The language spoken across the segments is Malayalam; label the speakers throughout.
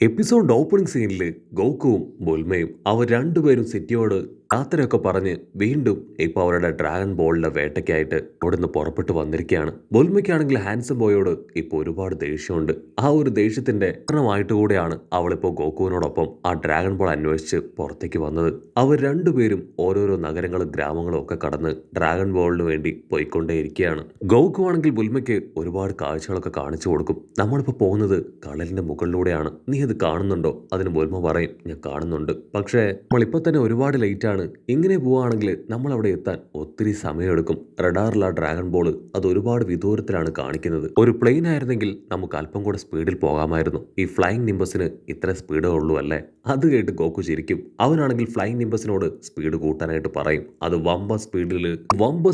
Speaker 1: എപ്പിസോഡ് ഓപ്പണിംഗ് സീനിൽ ഗോക്കുവും ബുൽമയും അവർ രണ്ടുപേരും സിറ്റിയോട് യാത്രയൊക്കെ പറഞ്ഞ് വീണ്ടും ഇപ്പോൾ അവരുടെ ഡ്രാഗൺ ബോളിന്റെ വേട്ടയ്ക്കായിട്ട് അവിടുന്ന് പുറപ്പെട്ടു വന്നിരിക്കുകയാണ്. ബുൽമയ്ക്കാണെങ്കിൽ ഹാൻസം ബോയോട് ഇപ്പോൾ ഒരുപാട് ദേഷ്യമുണ്ട്. ആ ഒരു ദേഷ്യത്തിന്റെ കാരണമായിട്ട് കൂടെയാണ് അവളിപ്പോൾ ഗോക്കുവിനോടൊപ്പം ആ ഡ്രാഗൺ ബോൾ അന്വേഷിച്ച് പുറത്തേക്ക് വന്നത്. അവർ രണ്ടുപേരും ഓരോരോ നഗരങ്ങളും ഗ്രാമങ്ങളും ഒക്കെ കടന്ന് ഡ്രാഗൺ ബോളിന് വേണ്ടി പോയിക്കൊണ്ടേയിരിക്കുകയാണ്. ഗോക്കു ആണെങ്കിൽ ബുൽമയ്ക്ക് ഒരുപാട് കാഴ്ചകളൊക്കെ കാണിച്ചു കൊടുക്കും. നമ്മളിപ്പോൾ പോകുന്നത് കടലിന്റെ മുകളിലൂടെയാണ്, നീ അത് കാണുന്നുണ്ടോ? അതിന് ബുൽമ പറയും, ഞാൻ കാണുന്നുണ്ട്, പക്ഷേ നമ്മളിപ്പോൾ തന്നെ ഒരുപാട് ലേറ്റ് ആണ്. ഇങ്ങനെ പോവുകയാണെങ്കിൽ നമ്മൾ അവിടെ എത്താൻ ഒത്തിരി സമയമെടുക്കും. റഡാറിലെ ഡ്രാഗൺ ബോൾ അത് ഒരുപാട് വിദൂരത്തിലാണ് കാണിക്കുന്നത്. ഒരു പ്ലെയിൻ ആയിരുന്നെങ്കിൽ നമുക്ക് അല്പം കൂടെ സ്പീഡിൽ പോകാമായിരുന്നു. ഈ ഫ്ലൈയിങ് നിംബസിന് ഇത്ര സ്പീഡേ ഉള്ളൂ അല്ലേ? അത് കേട്ട് ഗോക്കു ചിരിക്കും. അവനാണെങ്കിൽ ഫ്ലൈയിങ് നിംബസിനോട് സ്പീഡ് കൂട്ടാനായിട്ട് പറയും. അത് വമ്പ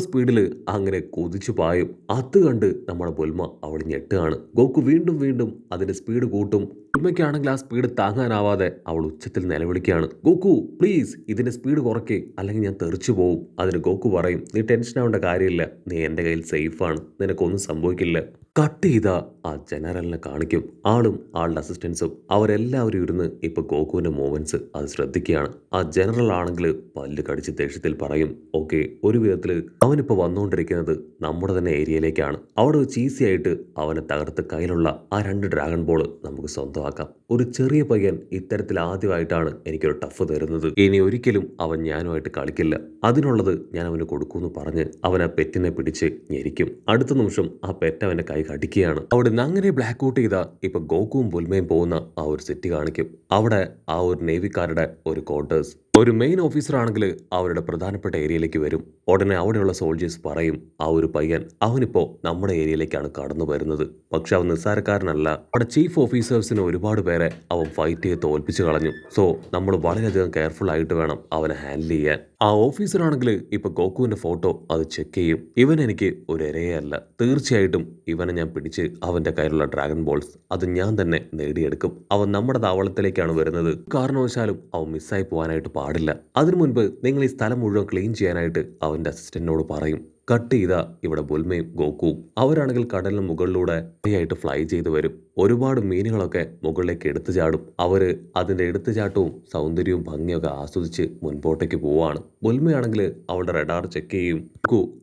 Speaker 1: സ്പീഡിൽ അങ്ങനെ കുതിച്ചു പായും. അത് കണ്ട് നമ്മുടെ ബുൽമ അവൾ ഞെട്ടുകയാണ്. ഗോക്കു വീണ്ടും വീണ്ടും അതിന്റെ സ്പീഡ് കൂട്ടും. ബുൽമയ്ക്കാണെങ്കിൽ ആ സ്പീഡ് താങ്ങാനാവാതെ അവൾ ഉച്ചത്തിൽ നിലവിളിക്കുകയാണ്, ഗോക്കു പ്ലീസ് ഇതിന്റെ സ്പീഡ് കുറയ്ക്ക്, അല്ലെങ്കിൽ ഞാൻ തെറിച്ചു പോവും. അതിന് ഗോക്കു പറയും, നീ ടെൻഷൻ ആവേണ്ട കാര്യമില്ല, നീ എൻ്റെ കയ്യിൽ സേഫാണ്, നിനക്കൊന്നും സംഭവിക്കില്ല. കട്ട് ചെയ്ത ആ ജനറലിനെ കാണിക്കും. ആളും ആളുടെ അസിസ്റ്റൻസും അവരെല്ലാവരും ഇരുന്ന് ഇപ്പൊ ഗോകുവിന്റെ മൂവ്മെന്റ്സ് അത് ശ്രദ്ധിക്കുകയാണ്. ആ ജനറൽ ആണെങ്കിൽ പല്ല് കടിച്ച് ദേഷ്യത്തിൽ പറയും, ഓക്കെ, ഒരു വിധത്തിൽ അവനിപ്പോ വന്നുകൊണ്ടിരിക്കുന്നത് നമ്മുടെ തന്നെ ഏരിയയിലേക്കാണ്. അവിടെ വെച്ച് ഈസി ആയിട്ട് അവനെ തകർത്ത് കയ്യിലുള്ള ആ 2 ഡ്രാഗൺ ബോൾ നമുക്ക് സ്വന്തമാക്കാം. ഒരു ചെറിയ പയ്യൻ ഇത്തരത്തിൽ ആദ്യമായിട്ടാണ് എനിക്കൊരു ടഫ് തരുന്നത്. ഇനി ഒരിക്കലും അവൻ ഞാനുമായിട്ട് കളിക്കില്ല, അതിനുള്ളത് ഞാൻ അവന് കൊടുക്കൂന്ന് പറഞ്ഞ് അവൻ ആ പെറ്റിനെ പിടിച്ച് ഞെരിക്കും. അടുത്ത നിമിഷം ആ പെറ്റ് അവന്റെ കൈ കടിക്കുകയാണ്. അവിടെ നിന്ന് അങ്ങനെ ബ്ലാക്ക് ഔട്ട് ചെയ്ത ഇപ്പൊ ഗോകുവും ബുൽമയും പോകുന്ന ആ ഒരു സിറ്റി കാണിക്കും. അവിടെ ആ ഒരു നേവിക്കാരുടെ ഒരു ക്വാർട്ടേഴ്സ്, ഒരു മെയിൻ ഓഫീസർ ആണെങ്കിൽ അവരുടെ പ്രധാനപ്പെട്ട ഏരിയയിലേക്ക് വരും. ഉടനെ അവിടെയുള്ള സോൾജേഴ്സ് പറയും, ആ ഒരു പയ്യൻ അവനിപ്പോ നമ്മുടെ ഏരിയയിലേക്കാണ് കടന്നു വരുന്നത്. പക്ഷെ അവൻ നിസ്സാരക്കാരനല്ല. അവിടെ ചീഫ് ഓഫീസേഴ്സിന് ഒരുപാട് പേരെ അവൻ ഫൈറ്റ് ചെയ്ത് തോൽപ്പിച്ചു കളഞ്ഞു. സോ നമ്മൾ വളരെയധികം കെയർഫുൾ ആയിട്ട് വേണം അവനെ ഹാൻഡിൽ ചെയ്യാൻ. ആ ഓഫീസർ ആണെങ്കിൽ ഇപ്പൊ ഗോകുവിന്റെ ഫോട്ടോ അത് ചെക്ക് ചെയ്യും. ഇവൻ എനിക്ക് ഒരു ഇരയല്ല, തീർച്ചയായിട്ടും ഇവനെ ഞാൻ പിടിച്ച് അവന്റെ കയ്യിലുള്ള ഡ്രാഗൺ ബോൾസ് അത് ഞാൻ തന്നെ നേടിയെടുക്കും. അവൻ നമ്മുടെ താവളത്തിലേക്കാണ് വരുന്നത്, കാരണവശാലും അവൻ മിസ്സായി പോകാനായിട്ട് പാടില്ല. അതിനു മുൻപ് നിങ്ങൾ ഈ സ്ഥലം മുഴുവൻ ക്ലീൻ ചെയ്യാനായിട്ട് അവന്റെ അസിസ്റ്റന്റിനോട് പറയും. കട്ട് ചെയ്ത ഇവിടെ ബുൽമയും ഗോകുവും അവരാണെങ്കിൽ കടലിന് മുകളിലൂടെ ആയിട്ട് ഫ്ലൈ ചെയ്ത് വരും. ഒരുപാട് മീനുകളൊക്കെ മുകളിലേക്ക് എടുത്തു ചാടും. അവര് അതിന്റെ എടുത്തുചാട്ടവും സൗന്ദര്യവും ഭംഗിയൊക്കെ ആസ്വദിച്ച് മുൻപോട്ടേക്ക് പോവാണ്. ബുൽമയാണെങ്കിൽ അവളുടെ റഡാർ ചെക്ക് ചെയ്യും.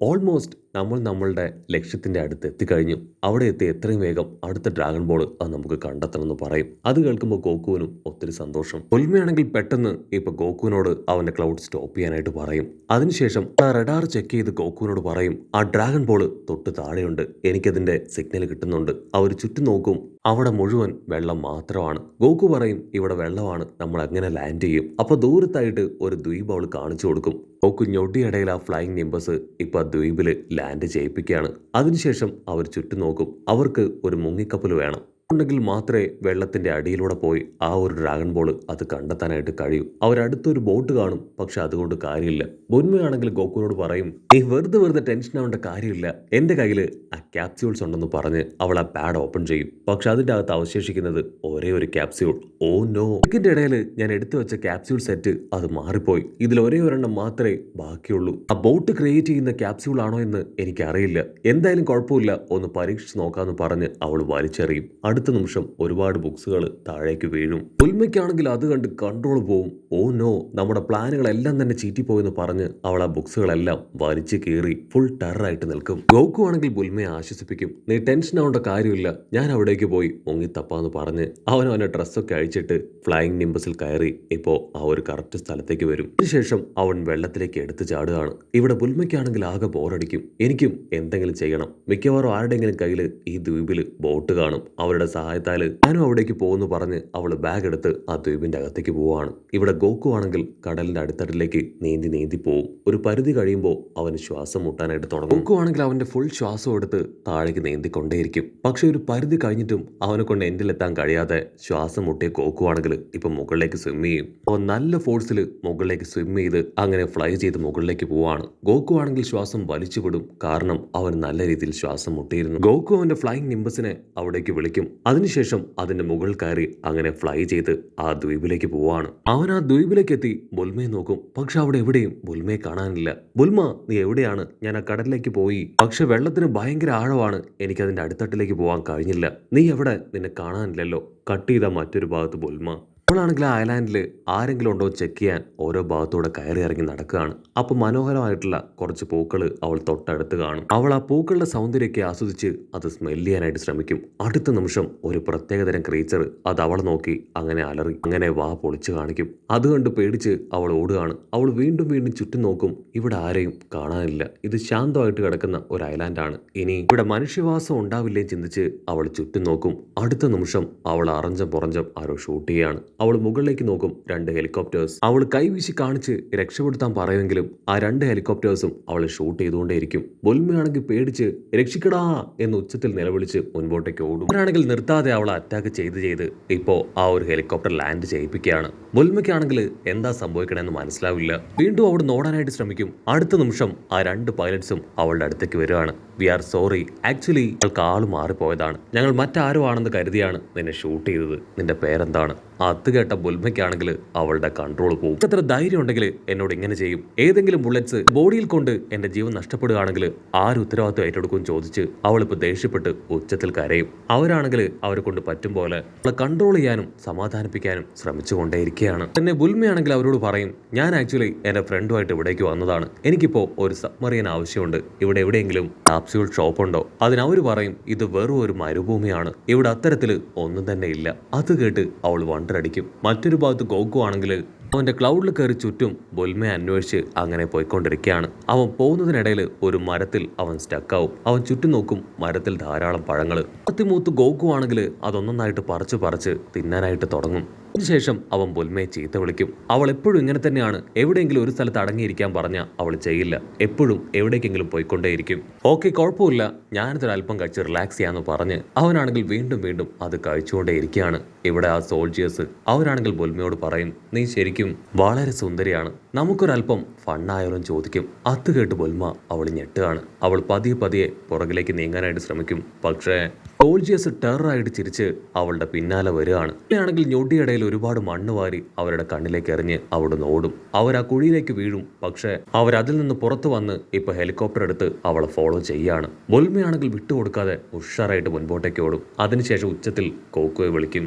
Speaker 1: ഓൾമോസ്റ്റ് നമ്മളുടെ ലക്ഷ്യത്തിന്റെ അടുത്ത് എത്തിക്കഴിഞ്ഞു. അവിടെ എത്തി എത്രയും വേഗം അടുത്ത ഡ്രാഗൺ ബോൾ അത് നമുക്ക് കണ്ടെത്തണമെന്ന് പറയും. അത് കേൾക്കുമ്പോൾ ഗോകുവിനും ഒത്തിരി സന്തോഷം. ബുൽമയാണെങ്കിൽ പെട്ടെന്ന് ഇപ്പൊ ഗോകുവിനോട് അവന്റെ ക്ലൗഡ് സ്റ്റോപ്പ് ചെയ്യാനായിട്ട് പറയും. അതിനുശേഷം ആ റഡാർ ചെക്ക് ചെയ്ത് ഗോകുവിനോട് പറയും, ആ ഡ്രാഗൺ ബോൾ തൊട്ട് താഴെയുണ്ട്, എനിക്കതിന്റെ സിഗ്നൽ കിട്ടുന്നുണ്ട്. അവർ ചുറ്റും നോക്കും, അവിടെ മുഴുവൻ വെള്ളം മാത്രമാണ്. ഗോകു പറയും, ഇവിടെ വെള്ളമാണ്, നമ്മൾ എങ്ങനെ ലാൻഡ് ചെയ്യും? അപ്പൊ ദൂരത്തായിട്ട് ഒരു ദ്വീപ് അവൾ കാണിച്ചു കൊടുക്കും. ഗോകു ഞൊടിയിടയിൽ ആ ഫ്ലൈയിങ് നിംബസ് ഇപ്പൊ ദ്വീപില് ലാൻഡ് ചെയ്യിപ്പിക്കുകയാണ്. അതിനുശേഷം അവർ ചുറ്റും നോക്കും. അവർക്ക് ഒരു മുങ്ങിക്കപ്പൽ വേണം, ഉണ്ടെങ്കിൽ മാത്രമേ വെള്ളത്തിന്റെ അടിയിലൂടെ പോയി ആ ഒരു ഡ്രാഗൺ ബോൾ അത് കണ്ടെത്താനായിട്ട് കഴിയൂ. അവരടുത്തൊരു ബോട്ട് കാണും, പക്ഷെ അതുകൊണ്ട് കാര്യമില്ല. ബുൽമയാണെങ്കിൽ ഗോകുവിനോട് പറയും, നീ വെറുതെ ടെൻഷൻ ആവേണ്ട കാര്യമില്ല, എന്റെ കയ്യിൽ ആ ക്യാപ്സ്യൂൾസ് ഉണ്ടെന്ന് പറഞ്ഞ് അവൾ ആ പാഡ് ഓപ്പൺ ചെയ്യും. പക്ഷെ അതിന്റെ അകത്ത് അവശേഷിക്കുന്നത് ഒരേ ഒരു ക്യാപ്സ്യൂൾ. ഓ നോ, ഇതിന്റെ ഇടയിൽ ഞാൻ എടുത്തു വെച്ച ക്യാപ്സ്യൂൾ സെറ്റ് അത് മാറിപ്പോയി. ഇതിൽ ഒരേ ഒരെണ്ണം മാത്രമേ ബാക്കിയുള്ളൂ. ആ ബോട്ട് ക്രിയേറ്റ് ചെയ്യുന്ന ക്യാപ്സ്യൂൾ ആണോ എന്ന് എനിക്കറിയില്ല, എന്തായാലും കുഴപ്പമില്ല, ഒന്ന് പരീക്ഷിച്ച് നോക്കാന്ന് പറഞ്ഞ് അവൾ വലിച്ചെറിയും. അടുത്ത നിമിഷം ഒരുപാട് ബുക്സുകൾ താഴേക്ക് വീഴും. ഉൽമയ്ക്കാണെങ്കിൽ അത് കണ്ട് കൺട്രോൾ പോവും. ഓ നോ, നമ്മുടെ പ്ലാനുകളെല്ലാം തന്നെ ചീറ്റിപ്പോയെന്ന് പറഞ്ഞ് അവൾ ആ ബുക്സുകളെല്ലാം വലിച്ചു കീറി ഫുൾ ടെററായിട്ട് നിൽക്കും. ഗോകു ആണെങ്കിൽ ബുൽമയെ ആശ്വസിപ്പിക്കും, നീ ടെൻഷൻ ആവേണ്ട കാര്യമില്ല, ഞാൻ അവിടേക്ക് പോയി മുങ്ങിത്തപ്പാന്ന് പറഞ്ഞ് അവനെ ഡ്രസ്സൊക്കെ അഴിച്ചിട്ട് ഫ്ലൈയിങ് നിംബസിൽ കയറി ഇപ്പോ ആ ഒരു കറക്റ്റ് സ്ഥലത്തേക്ക് വരും. അതിനുശേഷം അവൻ വെള്ളത്തിലേക്ക് എടുത്തു ചാടുകയാണ്. ഇവിടെ ബുൽമയ്ക്കാണെങ്കിൽ ആകെ ബോറടിക്കും. എനിക്കും എന്തെങ്കിലും ചെയ്യണം. മിക്കവാറും ആരുടെയെങ്കിലും കയ്യിൽ ഈ ദ്വീപിൽ ബോട്ട് കാണും, അവരുടെ സഹായത്താൽ ഞാനും അവിടേക്ക് പോകുന്നു പറഞ്ഞ് അവൾ ബാഗ് എടുത്ത് ആ ദ്വീപിന്റെ അകത്തേക്ക് പോവാണ്. ഇവിടെ ഗോകു ആണെങ്കിൽ കടലിന്റെ അടുത്തടിലേക്ക് നീന്തി പോവും. ഒരു പരിധി കഴിയുമ്പോൾ അവന് ശ്വാസം മുട്ടാനായിട്ട് തുടങ്ങും. ഗോകു ആണെങ്കിൽ അവന്റെ ഫുൾ ശ്വാസം എടുത്ത് താഴേക്ക് നീന്തിക്കൊണ്ടേയിരിക്കും. പക്ഷെ ഒരു പരിധി കഴിഞ്ഞിട്ടും അവനെ കൊണ്ട് എൻഡിലെത്താൻ കഴിയാതെ ശ്വാസം മുട്ടിയ ഗോകു ആണെങ്കിൽ ഇപ്പൊ മുകളിലേക്ക് സ്വിം ചെയ്യും. അവൻ നല്ല ഫോഴ്സിൽ മുകളിലേക്ക് സ്വിം ചെയ്ത് അങ്ങനെ ഫ്ലൈ ചെയ്ത് മുകളിലേക്ക് പോവാണ്. ഗോകു ആണെങ്കിൽ ശ്വാസം വലിച്ചുവിടും, കാരണം അവൻ നല്ല രീതിയിൽ ശ്വാസം മുട്ടിയിരുന്നു. ഗോകു അവന്റെ ഫ്ലൈയിങ് നിംബസിനെ അവിടേക്ക് വിളിക്കും. അതിനുശേഷം അതിന്റെ മുകളിൽ കയറി അങ്ങനെ ഫ്ലൈ ചെയ്ത് ആ ദ്വീപിലേക്ക് പോവാണ്. അവൻ ആ ദ്വീപിലേക്ക് എത്തി ബുൽമയെ നോക്കും. പക്ഷെ അവിടെ എവിടെയും ബുൽമയെ കാണാനില്ല. ബുൽമ, നീ എവിടെയാണ്? ഞാൻ ആ കടലിലേക്ക് പോയി, പക്ഷെ വെള്ളത്തിന് ഭയങ്കര ആഴമാണ്, എനിക്ക് അതിന്റെ അടിത്തട്ടിലേക്ക് പോകാൻ കഴിഞ്ഞില്ല. നീ എവിടെ? നിന്നെ കാണാനില്ലല്ലോ. കട്ട് ചെയ്ത മറ്റൊരു ഭാഗത്ത് ബുൽമ. അവളാണെങ്കിൽ ആ ഐലാൻഡിൽ ആരെങ്കിലും ഉണ്ടോ ചെക്ക് ചെയ്യാൻ ഓരോ ഭാഗത്തൂടെ കയറി ഇറങ്ങി നടക്കുകയാണ്. അപ്പോൾ മനോഹരമായിട്ടുള്ള കുറച്ച് പൂക്കൾ അവൾ തൊട്ടടുത്ത് കാണും. അവൾ ആ പൂക്കളുടെ സൗന്ദര്യമൊക്കെ ആസ്വദിച്ച് അത് സ്മെല് ചെയ്യാനായിട്ട് ശ്രമിക്കും. അടുത്ത നിമിഷം ഒരു പ്രത്യേകതരം ക്രീച്ചർ അത് അവളെ നോക്കി അങ്ങനെ അലറി അങ്ങനെ വാ പൊളിച്ചു കാണിക്കും. അതുകൊണ്ട് പേടിച്ച് അവൾ ഓടുകയാണ്. അവൾ വീണ്ടും വീണ്ടും ചുറ്റും നോക്കും. ഇവിടെ ആരെയും കാണാനില്ല. ഇത് ശാന്തമായിട്ട് കിടക്കുന്ന ഒരു ഐലാൻഡാണ്. ഇനി ഇവിടെ മനുഷ്യവാസം ഉണ്ടാവില്ലേ ചിന്തിച്ച് അവൾ ചുറ്റും നോക്കും. അടുത്ത നിമിഷം അവൾ അറഞ്ചം പുറഞ്ചം ആരോ ഷൂട്ട് ചെയ്യാണ്. അവൾ മുകളിലേക്ക് നോക്കും. 2 ഹെലികോപ്റ്റേഴ്സ്. അവൾ കൈവീശി കാണിച്ച് രക്ഷപ്പെടുത്താൻ പറയുമെങ്കിലും ആ 2 ഹെലികോപ്റ്റേഴ്സും അവളെ ഷൂട്ട് ചെയ്തുകൊണ്ടേയിരിക്കും. ബുൽമയാണെങ്കിൽ പേടിച്ച് രക്ഷിക്കടാ എന്ന് ഉച്ചത്തിൽ നിലവിളിച്ച് മുൻപോട്ടേക്ക് ഓടും. അവരാണെങ്കിൽ നിർത്താതെ അവളെ അറ്റാക്ക് ചെയ്ത് ഇപ്പോ ആ ഒരു ഹെലികോപ്റ്റർ ലാൻഡ് ചെയ്യിപ്പിക്കുകയാണ്. ബുൽമയ്ക്കാണെങ്കിൽ എന്താ സംഭവിക്കണമെന്ന് മനസ്സിലാവില്ല. വീണ്ടും അവിടെ നോടാനായിട്ട് ശ്രമിക്കും. അടുത്ത നിമിഷം ആ 2 പൈലറ്റ്സും അവളുടെ അടുത്തേക്ക് വരികയാണ്. വി ആർ സോറി, ആക്ച്വലി ഞങ്ങൾക്ക് ആള് മാറിപ്പോയതാണ്. ഞങ്ങൾ മറ്റാരോ ആണെന്ന് കരുതിയാണ് നിന്നെ ഷൂട്ട് ചെയ്തത്. നിന്റെ പേരെന്താണ്? അത് കേട്ട ബുൽമയ്ക്കാണെങ്കിൽ അവളുടെ കൺട്രോൾ പോകും. എത്ര ധൈര്യം ഉണ്ടെങ്കിൽ എന്നോട് ഇങ്ങനെ ചെയ്യും? ഏതെങ്കിലും ബുള്ളറ്റ്സ് ബോഡിയിൽ കൊണ്ട് എന്റെ ജീവൻ നഷ്ടപ്പെടുകയാണെങ്കിൽ ആര് ഉത്തരവാദിത്വം ഏറ്റെടുക്കും ചോദിച്ച് അവളിപ്പോൾ ദേഷ്യപ്പെട്ട് ഉച്ചത്തിൽ കരയും. അവരാണെങ്കിൽ അവരെ കൊണ്ട് പറ്റും പോലെ അവളെ കൺട്രോൾ ചെയ്യാനും സമാധാനിപ്പിക്കാനും ശ്രമിച്ചുകൊണ്ടേയിരിക്കുകയാണ്. പിന്നെ ബുൽമയാണെങ്കിൽ അവരോട് പറയും, ഞാൻ ആക്ച്വലി എന്റെ ഫ്രണ്ടുമായിട്ട് ഇവിടേക്ക് വന്നതാണ്. എനിക്കിപ്പോൾ ഒരു സബ്മറീൻ ആവശ്യമുണ്ട്. ഇവിടെ എവിടെയെങ്കിലും കാപ്സ്യൂൾ ഷോപ്പ് ഉണ്ടോ? അതിനവർ പറയും, ഇത് വെറും ഒരു മരുഭൂമിയാണ്, ഇവിടെ അത്തരത്തിൽ ഒന്നും തന്നെ ഇല്ല. അത് കേട്ട് അവൾ വണ്ടറടിക്കും. മറ്റൊരു ഭാഗത്ത് ഗോക്കു ആണെങ്കിൽ അവന്റെ ക്ലൗഡിൽ കയറി ചുറ്റും ബുൽമയെ അന്വേഷിച്ച് അങ്ങനെ പോയിക്കൊണ്ടിരിക്കുകയാണ്. അവൻ പോകുന്നതിനിടയിൽ ഒരു മരത്തിൽ അവൻ സ്റ്റക്കാവും. അവൻ ചുറ്റും നോക്കും. മരത്തിൽ ധാരാളം പഴങ്ങൾ. അത്തിമൂത്ത് ഗോക്കു ആണെങ്കിൽ അതൊന്നൊന്നായിട്ട് പറിച്ച് തിന്നാനായിട്ട് തുടങ്ങും. അതിനുശേഷം അവൻ ബുൽമയെ ചീത്ത വിളിക്കും. അവൾ എപ്പോഴും ഇങ്ങനെ തന്നെയാണ്. എവിടെയെങ്കിലും ഒരു സ്ഥലത്ത് അടങ്ങിയിരിക്കാൻ പറഞ്ഞാൽ അവൾ ചെയ്യില്ല. എപ്പോഴും എവിടേക്കെങ്കിലും പോയിക്കൊണ്ടേയിരിക്കും. ഓക്കെ, കുഴപ്പമില്ല, ഞാനിതൊരു അല്പം കഴിച്ച് റിലാക്സ് ചെയ്യാന്ന് പറഞ്ഞ് അവനാണെങ്കിൽ വീണ്ടും വീണ്ടും അത് കഴിച്ചുകൊണ്ടേയിരിക്കുകയാണ്. ഇവിടെ ആ സോൾജിയേഴ്സ് അവരാണെങ്കിൽ ബുൽമയോട് പറയും, നീ ശരിക്കും വളരെ സുന്ദരിയാണ്, നമുക്കൊരല്പം ഫണ്ണായാലും ചോദിക്കും. അത് കേട്ട് ബുൽമ അവൾ ഞെട്ടുകയാണ്. അവൾ പതിയെ പുറകിലേക്ക് നീങ്ങാനായിട്ട് ശ്രമിക്കും. പക്ഷേ സോൾജിയേഴ്സ് ടെററായിട്ട് ചിരിച്ച് അവളുടെ പിന്നാലെ വരികയാണ്. ആണെങ്കിൽ ഞൊടിയിടയിൽ ഒരുപാട് മണ്ണ് വാരി അവരുടെ കണ്ണിലേക്ക് എറിഞ്ഞ് അവിടുന്ന് ഓടും. അവർ ആ കുഴിയിലേക്ക് വീഴും. പക്ഷേ അവരതിൽ നിന്ന് പുറത്തു വന്ന് ഇപ്പൊ ഹെലികോപ്റ്റർ എടുത്ത് അവളെ ഫോളോ ചെയ്യാണ്. ബുൽമയാണെങ്കിൽ വിട്ടുകൊടുക്കാതെ ഉഷാറായിട്ട് മുൻപോട്ടേക്ക് ഓടും. അതിനുശേഷം ഉച്ചത്തിൽ കോക്കോയെ വിളിക്കും.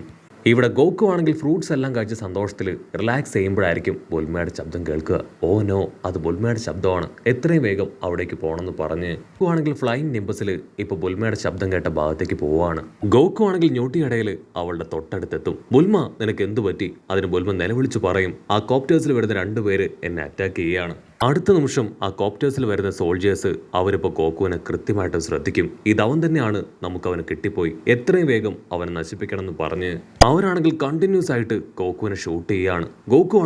Speaker 1: ഇവിടെ ഗോക്കു ആണെങ്കിൽ ഫ്രൂട്ട്സ് എല്ലാം കഴിച്ച് സന്തോഷത്തിൽ റിലാക്സ് ചെയ്യുമ്പോഴായിരിക്കും ബുൽമയുടെ ശബ്ദം കേൾക്കുക. ഓ നോ, അത് ബുൽമയുടെ ശബ്ദമാണ്. എത്രയും വേഗം അവിടേക്ക് പോകണമെന്ന് പറഞ്ഞ് ഗോക്കു ആണെങ്കിൽ ഫ്ലൈയിങ് നിംബസിൽ ഇപ്പൊ ബുൽമയുടെ ശബ്ദം കേട്ട ഭാഗത്തേക്ക് പോവാണ്. ഗോക്കു ആണെങ്കിൽ ഞൊട്ടിയിടയിൽ അവളുടെ തൊട്ടടുത്തെത്തും. ബുൽമ, നിനക്ക് എന്തു പറ്റി? അതിന് ബുൽമ നിലവിളിച്ചു പറയും, ആ കോപ്റ്റേഴ്സിൽ വരുന്ന 2 പേര് എന്നെ അറ്റാക്ക് ചെയ്യുകയാണ്. അടുത്ത നിമിഷം ആ കോപ്റ്റേഴ്സിൽ വരുന്ന സോൾജിയേഴ്സ് അവരിപ്പോൾ ഗോക്കുവിനെ കൃത്യമായിട്ട് ശ്രദ്ധിക്കും. ഇതവൻ തന്നെയാണ്, നമുക്ക് അവന് കിട്ടിപ്പോയി, എത്രയും വേഗം അവനെ നശിപ്പിക്കണം എന്ന് പറഞ്ഞ് അവരാണെങ്കിൽ കണ്ടിന്യൂസ് ആയിട്ട് ഗോക്കുവിനെ ഷൂട്ട് ചെയ്യാണ്. ഗോക്കു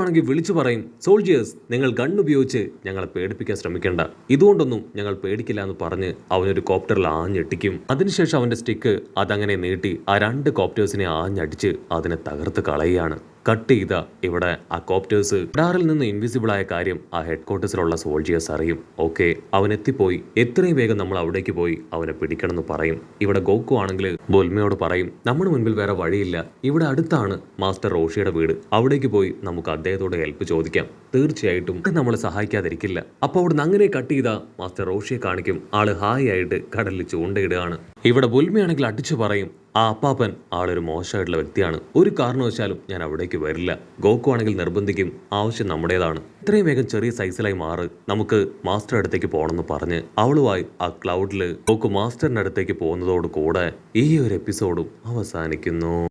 Speaker 1: ആണെങ്കിൽ വിളിച്ചു പറയും, സോൾജിയേഴ്സ്, നിങ്ങൾ ഗൺ ഉപയോഗിച്ച് ഞങ്ങളെ പേടിപ്പിക്കാൻ ശ്രമിക്കേണ്ട, ഇതുകൊണ്ടൊന്നും ഞങ്ങൾ പേടിക്കില്ല എന്ന് പറഞ്ഞ് അവനൊരു കോപ്റ്ററിൽ ആഞ്ഞെട്ടിക്കും. അതിനുശേഷം അവന്റെ സ്റ്റിക്ക് അതങ്ങനെ നീട്ടി ആ 2 കോപ്റ്റേഴ്സിനെ ആഞ്ഞടിച്ച് അതിനെ തകർത്ത് കളയുകയാണ്. കട്ട് ചെയ്ത ഇവിടെ ആ കോപ്റ്റേഴ്സ് ഡാറിൽ നിന്ന് ഇൻവിസിബിൾ ആയ കാര്യം ആ ഹെഡ് ക്വാർട്ടേഴ്സിലുള്ള സോൾജിയേഴ്സ് അറിയും. ഓക്കെ, അവൻ എത്തിപ്പോയി, എത്രയും വേഗം നമ്മൾ അവിടേക്ക് പോയി അവനെ പിടിക്കണം എന്ന് പറയും. ഇവിടെ ഗോക്കു ആണെങ്കിൽ ബുൽമയോട് പറയും, നമ്മുടെ മുൻപിൽ വേറെ വഴിയില്ല, ഇവിടെ അടുത്താണ് മാസ്റ്റർ റോഷിയുടെ വീട്, അവിടേക്ക് പോയി നമുക്ക് അദ്ദേഹത്തോട് ഹെൽപ്പ് ചോദിക്കാം, തീർച്ചയായിട്ടും നമ്മളെ സഹായിക്കാതിരിക്കില്ല. അപ്പൊ അവിടുന്ന് അങ്ങനെ കട്ട് ചെയ്ത മാസ്റ്റർ റോഷിയെ കാണിക്കും. ആള് ഹായ് ആയിട്ട് കടലിൽ ചൂണ്ടയിടുകയാണ്. ഇവിടെ ബുൽമയാണെങ്കിൽ അടിച്ചു പറയും, ആ അപ്പാപ്പൻ ആളൊരു മോശമായിട്ടുള്ള വ്യക്തിയാണ്, ഒരു കാരണവശാലും ഞാൻ അവിടേക്ക് വരില്ല. ഗോക്കു ആണെങ്കിൽ നിർബന്ധിക്കും, ആവശ്യം നമ്മുടേതാണ്, ഇത്രയും വേഗം ചെറിയ സൈസിലായി മാറ്, നമുക്ക് മാസ്റ്റർ അടുത്തേക്ക് പോകണമെന്ന് പറഞ്ഞ് അവളുമായി ആ ക്ലൗഡിൽ ഗോക്കു മാസ്റ്ററിന്റെ അടുത്തേക്ക് പോകുന്നതോട് കൂടെ ഈ ഒരു എപ്പിസോഡും അവസാനിക്കുന്നു.